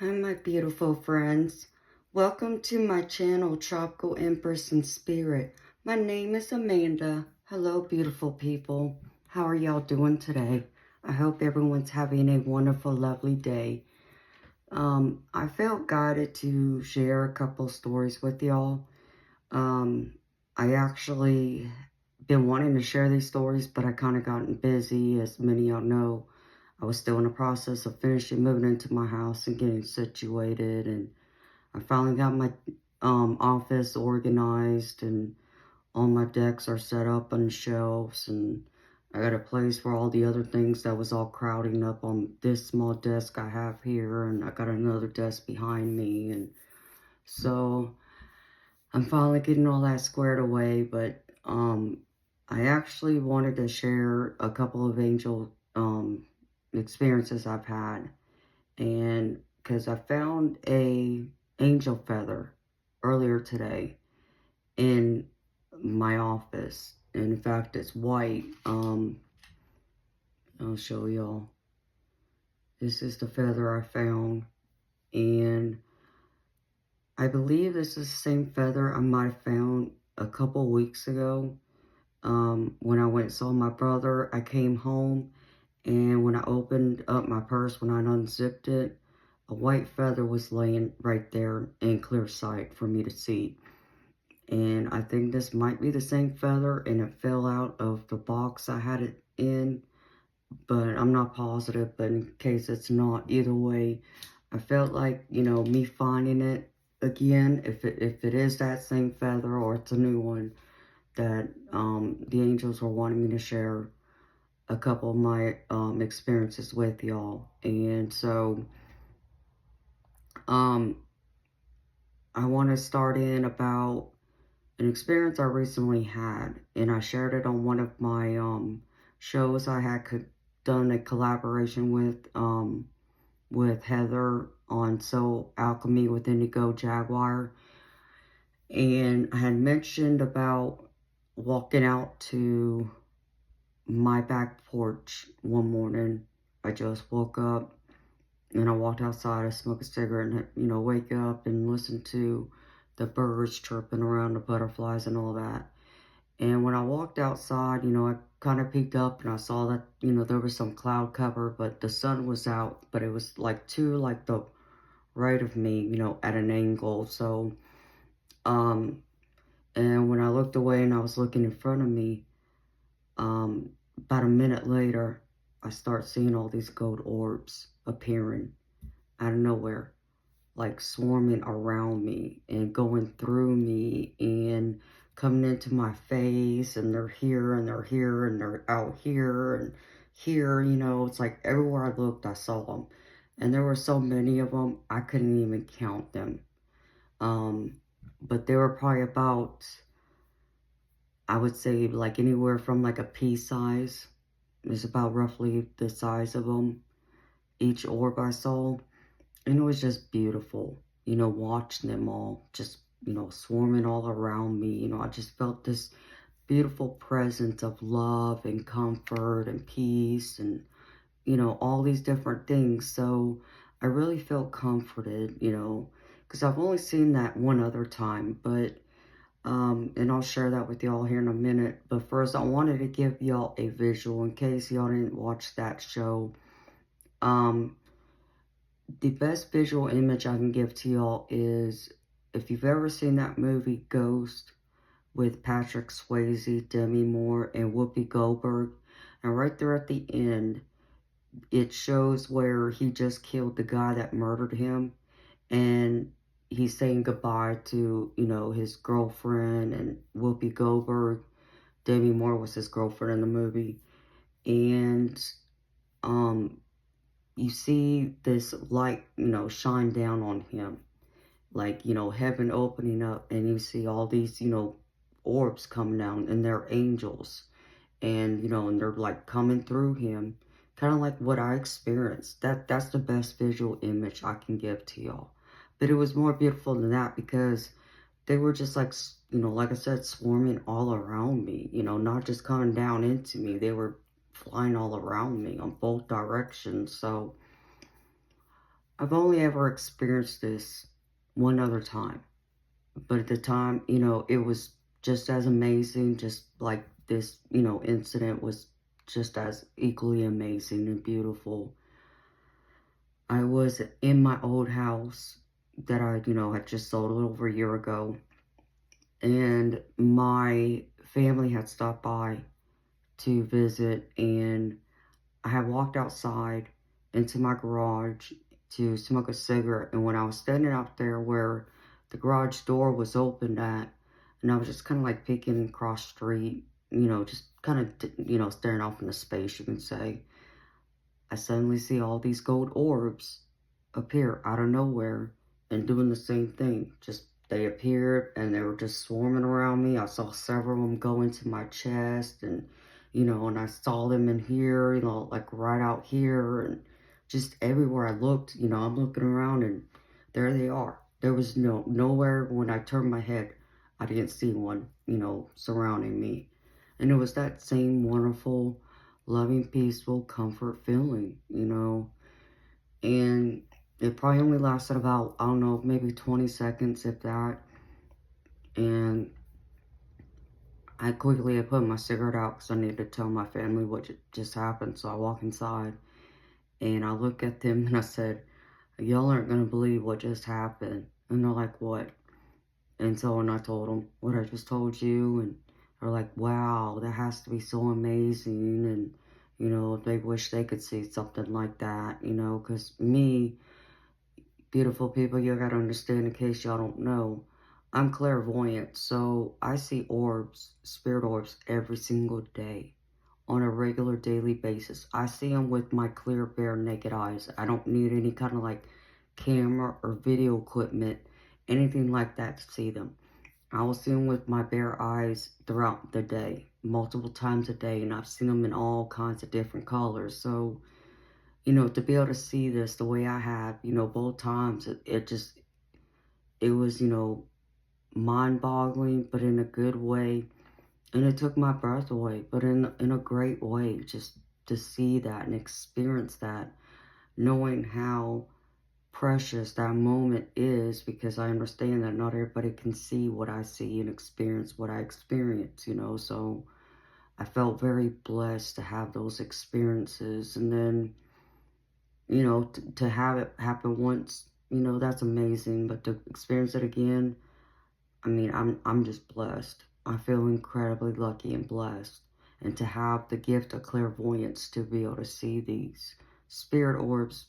Hi, my beautiful friends. Welcome to my channel, Tropical Empress in Spirit. My name is Amanda. Hello, beautiful people. How are y'all doing today? I hope everyone's having a wonderful, lovely day. I felt guided to share a couple stories with y'all. I actually been wanting to share these stories, but I kind of gotten busy. As many of y'all know, I was still in the process of finishing moving into my house and getting situated, and I finally got my office organized, and all my decks are set up on shelves, and I got a place for all the other things that was all crowding up on this small desk I have here, and I got another desk behind me, and so I'm finally getting all that squared away. But I actually wanted to share a couple of angel experiences I've had, and because I found a angel feather earlier today in my office. And in fact, it's white. I'll show y'all. This is the feather I found, and I believe this is the same feather I might have found a couple weeks ago. When I went and saw my brother, I came home, and when I opened up my purse, when I unzipped it, a white feather was laying right there in clear sight for me to see. And I think this might be the same feather, and it fell out of the box I had it in, but I'm not positive. But in case it's not, either way, I felt like, me finding it again, if it is that same feather or it's a new one, that the angels were wanting me to share a couple of my experiences with y'all. And so I want to start in about an experience I recently had, and I shared it on one of my shows I had done a collaboration with Heather on Soul Alchemy with Indigo Jaguar. And I had mentioned about walking out to my back porch one morning. I just woke up and I walked outside. I smoked a cigarette and, wake up and listen to the birds chirping around, the butterflies and all that. And when I walked outside, I kind of peeked up and I saw that, there was some cloud cover, but the sun was out, but it was like like the right of me, at an angle. So, and when I looked away and I was looking in front of me, about a minute later, I start seeing all these gold orbs appearing out of nowhere, like swarming around me and going through me and coming into my face, and they're here and they're here and they're out here and here, it's like everywhere I looked, I saw them. And there were so many of them, I couldn't even count them. But they were probably about, I would say, like anywhere from like a pea size. It's about roughly the size of them, each orb I saw. And it was just beautiful, watching them all just, swarming all around me. I just felt this beautiful presence of love and comfort and peace and, all these different things. So I really felt comforted, because I've only seen that one other time, but, and I'll share that with y'all here in a minute. But first, I wanted to give y'all a visual in case y'all didn't watch that show. The best visual image I can give to y'all is, if you've ever seen that movie Ghost with Patrick Swayze, Demi Moore, and Whoopi Goldberg, and right there at the end, it shows where he just killed the guy that murdered him, and he's saying goodbye to, his girlfriend, and Whoopi Goldberg, Demi Moore was his girlfriend in the movie, and you see this light, shine down on him. Like, heaven opening up, and you see all these, orbs coming down, and they're angels. And, and they're like coming through him. Kind of like what I experienced. That's the best visual image I can give to y'all. But it was more beautiful than that, because they were just like, like I said, swarming all around me. Not just coming down into me. They were flying all around me on both directions. So I've only ever experienced this one other time. But at the time, it was just as amazing, just like this, incident was just as equally amazing and beautiful. I was in my old house that I, had just sold a little over a year ago. And my family had stopped by to visit, and I had walked outside into my garage to smoke a cigarette. And when I was standing out there where the garage door was opened at, and I was just kind of like peeking across the street, just kind of, staring off into space, you can say, I suddenly see all these gold orbs appear out of nowhere and doing the same thing. Just they appeared and they were just swarming around me. I saw several of them go into my chest, and and I saw them in here, like right out here, and just everywhere I looked, I'm looking around and there they are. There was nowhere when I turned my head, I didn't see one, surrounding me. And it was that same wonderful, loving, peaceful, comfort feeling, and it probably only lasted about, I don't know, maybe 20 seconds, if that. And I quickly put my cigarette out because I needed to tell my family what just happened. So I walk inside and I look at them and I said, y'all aren't going to believe what just happened. And they're like, what? And so when I told them what I just told you, and they're like, wow, that has to be so amazing. And, they wish they could see something like that, because me, beautiful people, you gotta understand, in case y'all don't know, I'm clairvoyant, so I see orbs, spirit orbs, every single day on a regular daily basis. I see them with my clear, bare, naked eyes. I don't need any kind of like camera or video equipment, anything like that to see them. I will see them with my bare eyes throughout the day, multiple times a day, and I've seen them in all kinds of different colors. So, to be able to see this the way I have, both times, it was, mind-boggling, but in a good way. And it took my breath away, but in a great way, just to see that and experience that, knowing how precious that moment is, because I understand that not everybody can see what I see and experience what I experience, so I felt very blessed to have those experiences. And then, to have it happen once, that's amazing, but to experience it again, I mean, I'm just blessed. I feel incredibly lucky and blessed. And to have the gift of clairvoyance, to be able to see these spirit orbs,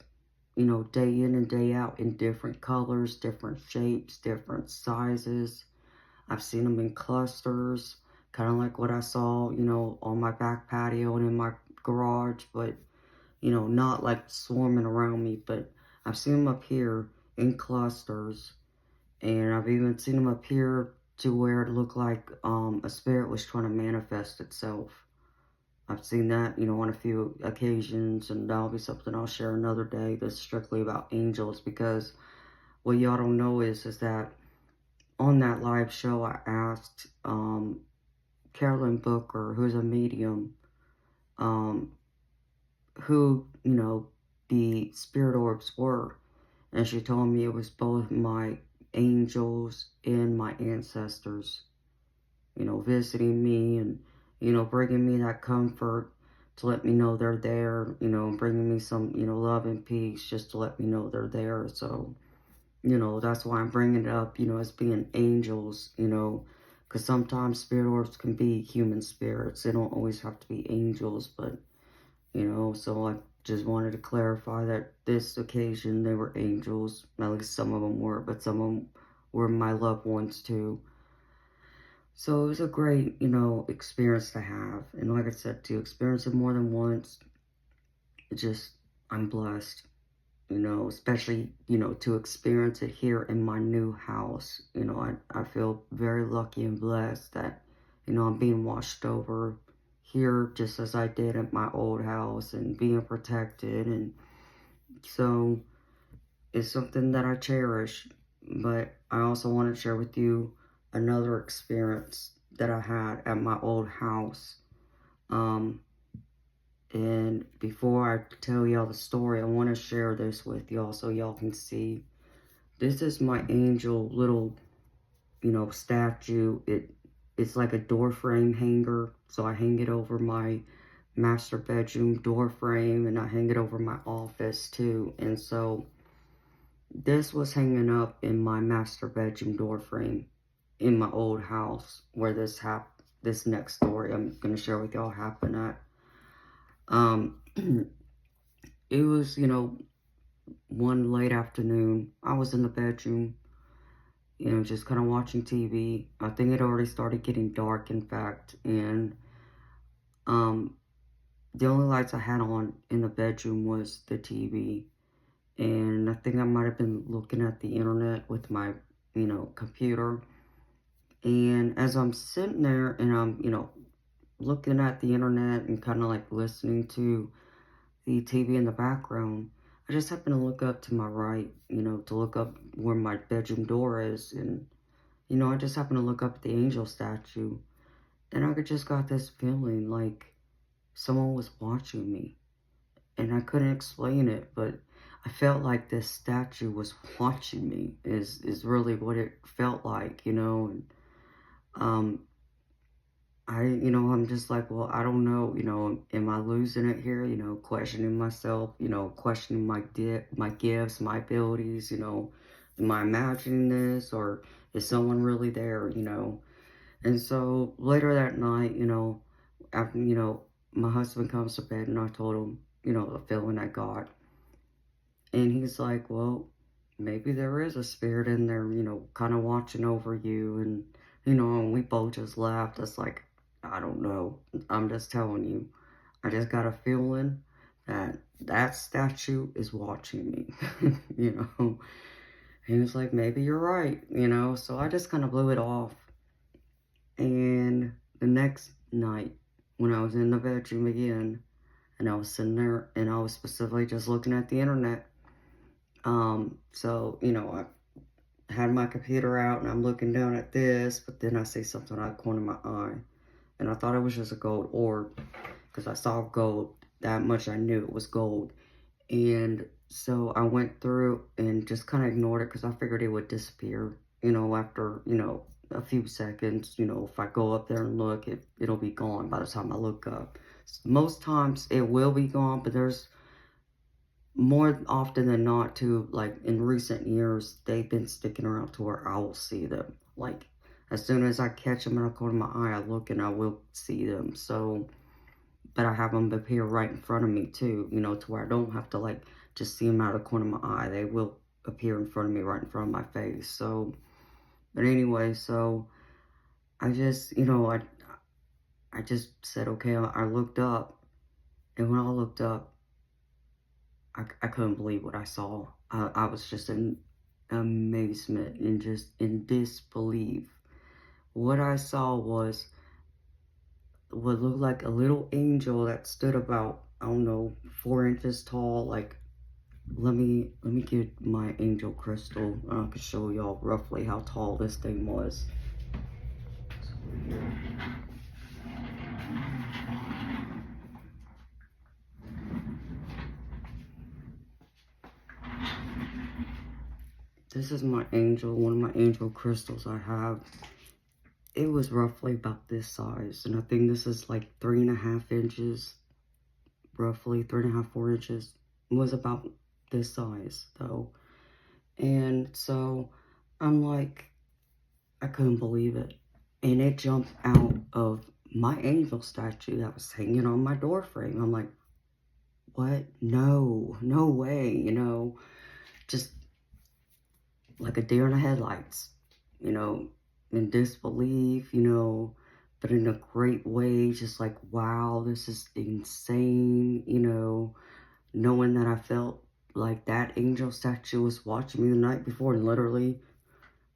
day in and day out, in different colors, different shapes, different sizes. I've seen them in clusters, kind of like what I saw, on my back patio and in my garage, but not like swarming around me. But I've seen them up here in clusters, and I've even seen them up here to where it looked like a spirit was trying to manifest itself. I've seen that, on a few occasions, and that'll be something I'll share another day that's strictly about angels, because what y'all don't know is that on that live show, I asked Carolyn Booker, who's a medium, um, who, the spirit orbs were. And she told me it was both my angels and my ancestors, visiting me and, bringing me that comfort to let me know they're there, bringing me some, love and peace just to let me know they're there. So, that's why I'm bringing it up, as being angels, because sometimes spirit orbs can be human spirits. They don't always have to be angels, but, so I just wanted to clarify that this occasion they were angels. At least some of them were, but some of them were my loved ones too. So it was a great, experience to have. And like I said, to experience it more than once, I'm blessed, especially, to experience it here in my new house. I feel very lucky and blessed that, I'm being washed over here just as I did at my old house and being protected. And so it's something that I cherish. But I also want to share with you another experience that I had at my old house. And before I tell y'all the story, I want to share this with y'all so y'all can see. This is my angel little, statue. It's like a door frame hanger. So I hang it over my master bedroom door frame, and I hang it over my office too. And so this was hanging up in my master bedroom door frame in my old house where this next story I'm going to share with y'all happened at. It was, one late afternoon. I was in the bedroom, just kind of watching TV. I think it already started getting dark, in fact, and the only lights I had on in the bedroom was the TV, and I think I might have been looking at the internet with my, computer. And as I'm sitting there and I'm, looking at the internet and kind of like listening to the TV in the background, I just happened to look up to my right, to look up where my bedroom door is. And, I just happened to look up at the angel statue. And I just got this feeling like someone was watching me. And I couldn't explain it, but I felt like this statue was watching me is really what it felt like, And, I'm just like, well, I don't know, am I losing it here? Questioning myself, questioning my gifts, my abilities, am I imagining this, or is someone really there, And so later that night, after, my husband comes to bed and I told him, the feeling I got. And he's like, well, maybe there is a spirit in there, kind of watching over you. And, and we both just laughed. It's like, I don't know. I'm just telling you. I just got a feeling that that statue is watching me, And he was like, maybe you're right, So I just kind of blew it off. And the next night, when I was in the bedroom again, and I was sitting there, and I was specifically just looking at the internet. So, I had my computer out, and I'm looking down at this, but then I see something out of the corner of my eye. And I thought it was just a gold orb, because I saw gold. That much I knew it was gold. And so I went through and just kind of ignored it, because I figured it would disappear, after, a few seconds. If I go up there and look, it'll be gone by the time I look up. Most times it will be gone, but there's more often than not too, like in recent years, they've been sticking around to where I will see them. Like, as soon as I catch them in the corner of my eye, I look and I will see them. So, but I have them appear right in front of me too, to where I don't have to like just see them out of the corner of my eye. They will appear in front of me, right in front of my face. So, but anyway, so I just, I just said, okay, I looked up, and when I looked up, I couldn't believe what I saw. I was just in amazement and just in disbelief. What I saw was what looked like a little angel that stood about, I don't know, 4 inches tall. Like, let me get my angel crystal. I can show y'all roughly how tall this thing was. This is my angel, one of my angel crystals I have. It was roughly about this size, and I think this is like 3.5 inches, roughly 3.5, 4 inches. It was about this size though. And so I'm like, I couldn't believe it. And it jumped out of my angel statue that was hanging on my door frame. I'm like, what? No way, just like a deer in the headlights, in disbelief, but in a great way, just like, wow, this is insane, knowing that I felt like that angel statue was watching me the night before, and literally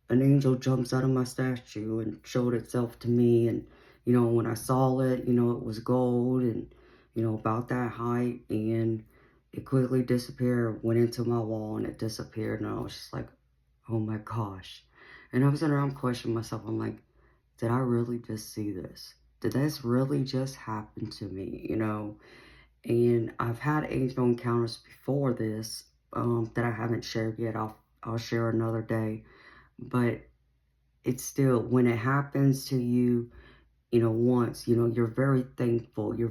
an angel jumps out of my statue and showed itself to me. And, when I saw it, it was gold and, about that height, and it quickly disappeared, went into my wall, and it disappeared. And I was just like, oh my gosh. And I was around questioning myself. I'm like, did I really just see this? Did this really just happen to me, And I've had angel encounters before this that I haven't shared yet. I'll share another day. But it's still, when it happens to you, once, you're very thankful. You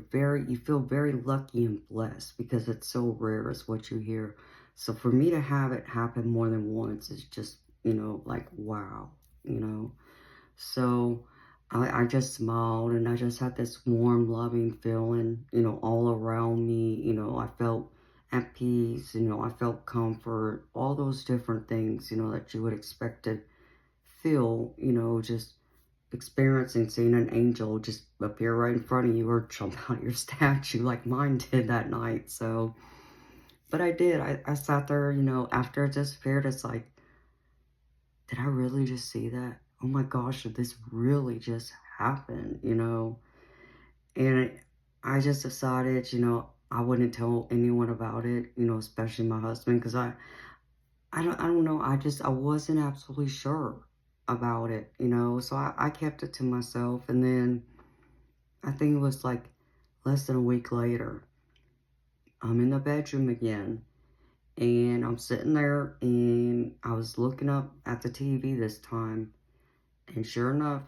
feel very lucky and blessed because it's so rare is what you hear. So for me to have it happen more than once is just, like, wow, you know. So I just smiled and I just had this warm, loving feeling, all around me. I felt at peace, I felt comfort, all those different things, that you would expect to feel, just experiencing seeing an angel just appear right in front of you or jump out of your statue like mine did that night. So, but I did. I sat there, after it disappeared, it's like, did I really just see that? Oh my gosh, did this really just happen, And I just decided, I wouldn't tell anyone about it, especially my husband, because I don't know. I wasn't absolutely sure about it, So I kept it to myself. And then I think it was like less than a week later, I'm in the bedroom again. And I'm sitting there and I was looking up at the TV this time. And sure enough,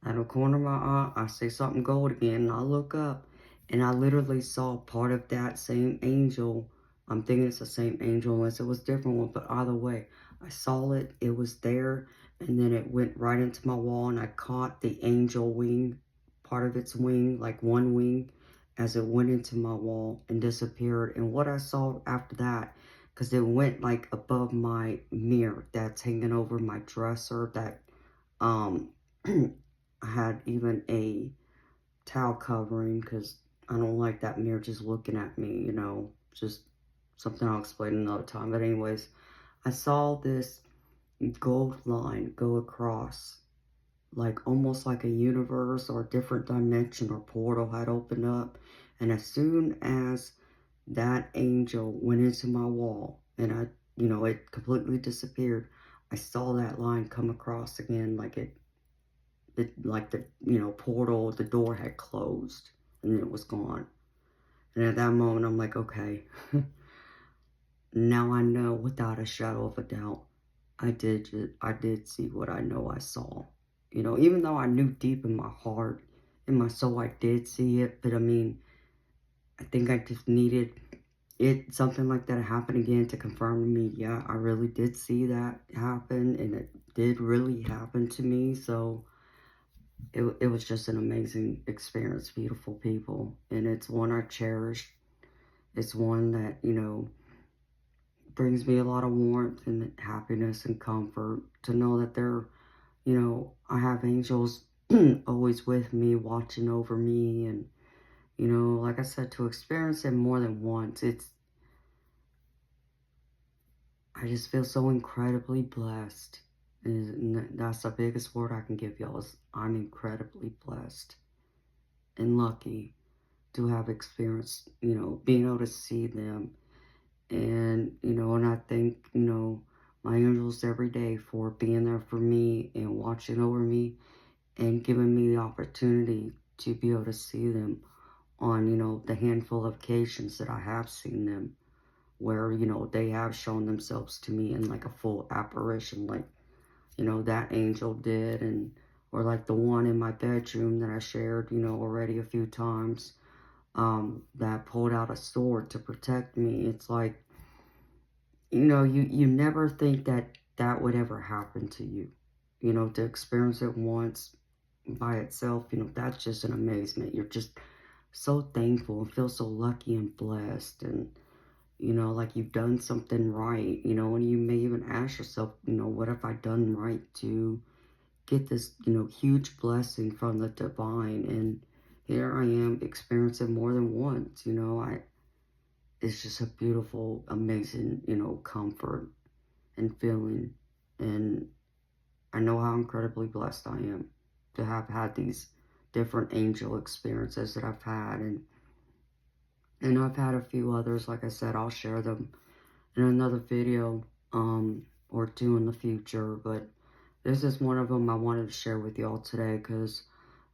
out of the corner of my eye, I see something gold again. And I look up and I literally saw part of that same angel. I'm thinking it's the same angel unless it was a different one. But either way, I saw it. It was there. And then it went right into my wall. And I caught the angel wing, part of its wing, like one wing, as it went into my wall and disappeared. And what I saw after that, because it went like above my mirror that's hanging over my dresser, that I had even a towel covering because I don't like that mirror just looking at me, just something I'll explain another time. But anyways, I saw this gold line go across, like almost like a universe or a different dimension or portal had opened up. And as soon as that angel went into my wall and it completely disappeared, I saw that line come across again, like the portal, the door had closed and then it was gone. And at that moment, I'm like, okay, now I know without a shadow of a doubt, I did see what I know I saw. Even though I knew deep in my heart, in my soul, I did see it. But I mean, I think I just needed something like that to happen again to confirm to me, yeah, I really did see that happen and it did really happen to me. So it was just an amazing experience, beautiful people. And it's one I cherish. It's one that, brings me a lot of warmth and happiness and comfort to know that I have angels always with me, watching over me. And, like I said, to experience it more than once, I just feel so incredibly blessed. And that's the biggest word I can give y'all is I'm incredibly blessed and lucky to have experienced, being able to see them. And, and I thank, my angels every day for being there for me and watching over me and giving me the opportunity to be able to see them on, the handful of occasions that I have seen them, where, they have shown themselves to me in like a full apparition, like, that angel did. And, or like the one in my bedroom that I shared, already a few times, that pulled out a sword to protect me. It's like, you never think that that would ever happen to you. To experience it once by itself, that's just an amazement. You're just so thankful and feel so lucky and blessed. And, like you've done something right, and you may even ask yourself, what have I done right to get this, huge blessing from the divine? And here I am experiencing more than once, it's just a beautiful, amazing, comfort and feeling. And I know how incredibly blessed I am to have had these different angel experiences that I've had. And I've had a few others. Like I said, I'll share them in another video or two in the future. But this is one of them I wanted to share with y'all today because,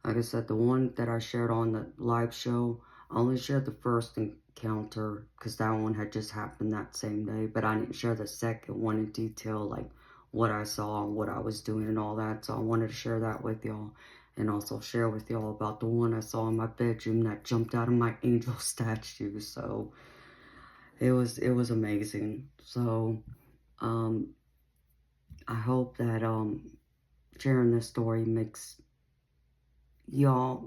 like I said, the one that I shared on the live show, I only shared the first encounter because that one had just happened that same day, but I didn't share the second one in detail, like what I saw and what I was doing and all that. So I wanted to share that with y'all, and also share with y'all about the one I saw in my bedroom that jumped out of my angel statue. So it was amazing. So I hope that sharing this story makes y'all,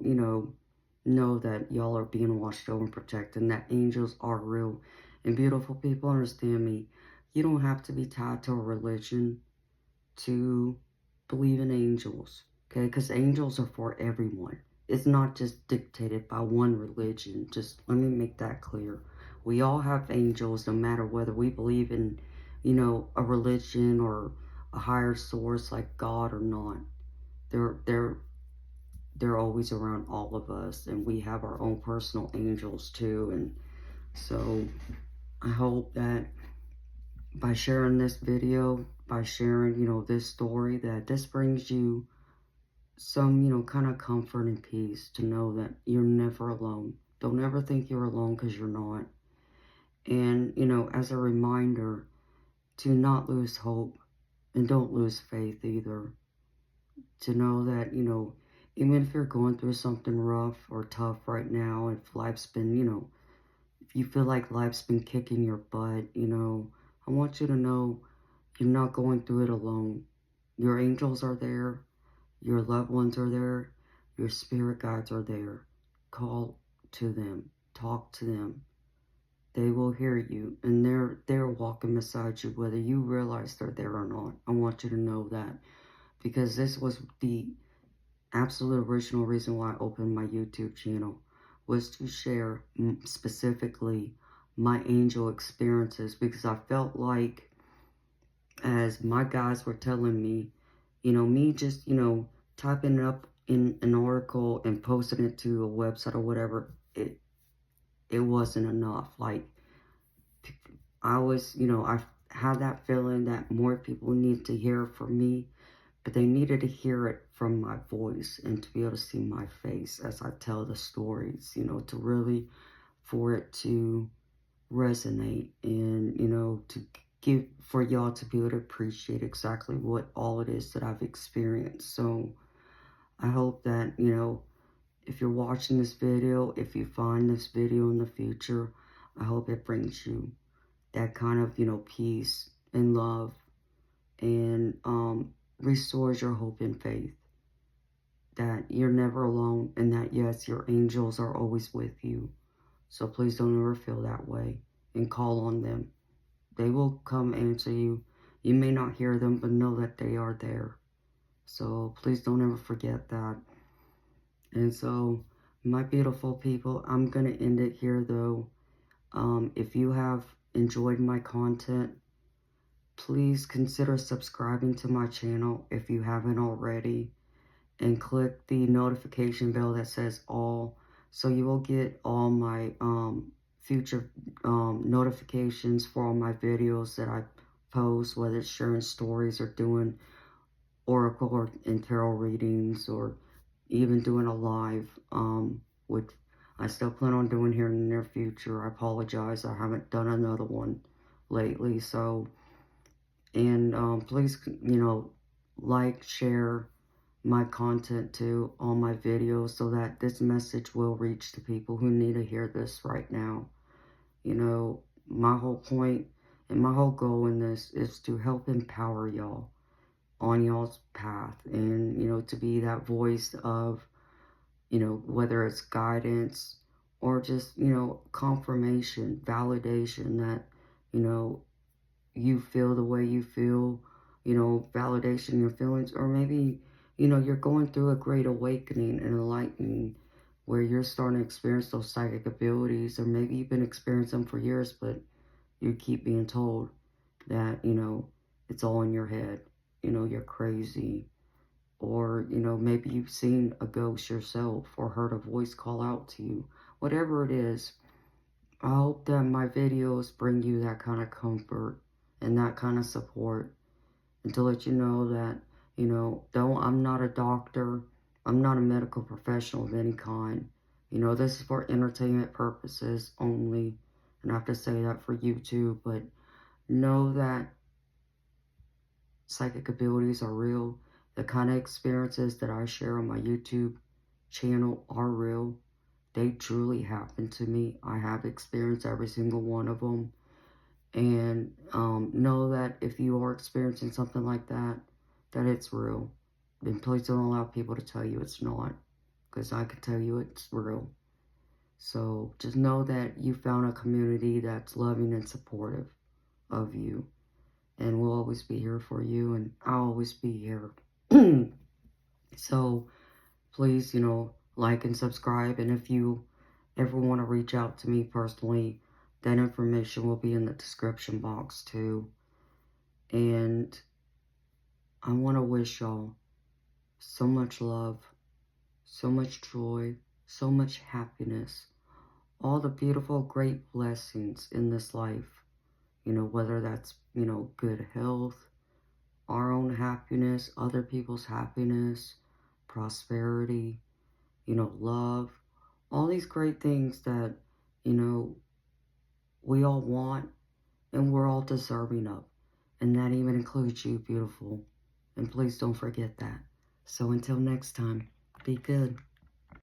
know that y'all are being watched over and protected, and that angels are real. And beautiful people, understand me. You don't have to be tied to a religion to believe in angels, okay? Because angels are for everyone. It's not just dictated by one religion. Just let me make that clear. We all have angels, no matter whether we believe in, a religion or a higher source like God or not. They're they're always around all of us, and we have our own personal angels too. And so I hope that by sharing this video, by sharing, this story, that this brings you some, kind of comfort and peace to know that you're never alone. Don't ever think you're alone, because you're not. And, as a reminder to not lose hope, and don't lose faith either. To know that, even if you're going through something rough or tough right now, if life's been, if you feel like life's been kicking your butt, I want you to know you're not going through it alone. Your angels are there. Your loved ones are there. Your spirit guides are there. Call to them. Talk to them. They will hear you, and they're walking beside you, whether you realize they're there or not. I want you to know that, because this was the absolute original reason why I opened my YouTube channel, was to share specifically my angel experiences, because I felt like, as my guys were telling me, me just, typing it up in an article and posting it to a website or whatever, it wasn't enough. Like, I was, I had that feeling that more people need to hear from me, but they needed to hear it from my voice and to be able to see my face as I tell the stories, to really, for it to resonate, and, to give, for y'all to be able to appreciate exactly what all it is that I've experienced. So I hope that, if you're watching this video, if you find this video in the future, I hope it brings you that kind of, peace and love, and restores your hope and faith that you're never alone, and that, yes, your angels are always with you. So please don't ever feel that way, and call on them. They will come answer you. You may not hear them, but know that they are there. So please don't ever forget that. And so, my beautiful people, I'm going to end it here though. If you have enjoyed my content, please consider subscribing to my channel if you haven't already, and click the notification bell that says all, so you will get all my future notifications for all my videos that I post, whether it's sharing stories or doing oracle or tarot readings, or even doing a live, which I still plan on doing here in the near future. I apologize, I haven't done another one lately. So, and please, like, share my content to all my videos, so that this message will reach the people who need to hear this right now. My whole point and my whole goal in this is to help empower y'all on y'all's path, and, to be that voice of, whether it's guidance or just, confirmation, validation that, you feel the way you feel, validation in your feelings, or maybe, you're going through a great awakening and enlightening, where you're starting to experience those psychic abilities, or maybe you've been experiencing them for years, but you keep being told that, it's all in your head, you're crazy, or, maybe you've seen a ghost yourself, or heard a voice call out to you. Whatever it is, I hope that my videos bring you that kind of comfort and that kind of support, and to let you know that, though I'm not a doctor, I'm not a medical professional of any kind, You know, this is for entertainment purposes only. And I have to say that for you too. But know that psychic abilities are real. The kind of experiences that I share on my YouTube channel are real. They truly happened to me. I have experienced every single one of them. And know that if you are experiencing something like that, that it's real. And please don't allow people to tell you it's not. Because I can tell you it's real. So just know that you found a community that's loving and supportive of you. And we'll always be here for you. And I'll always be here. So please, you know, like and subscribe. And if you ever want to reach out to me personally, that information will be in the description box too. And I want to wish y'all so much love, so much joy, so much happiness, all the beautiful, great blessings in this life. You know, whether that's, you know, good health, our own happiness, other people's happiness, prosperity, you know, love, all these great things that, you know, we all want and we're all deserving of. And that even includes you, beautiful. And please don't forget that. So until next time, be good.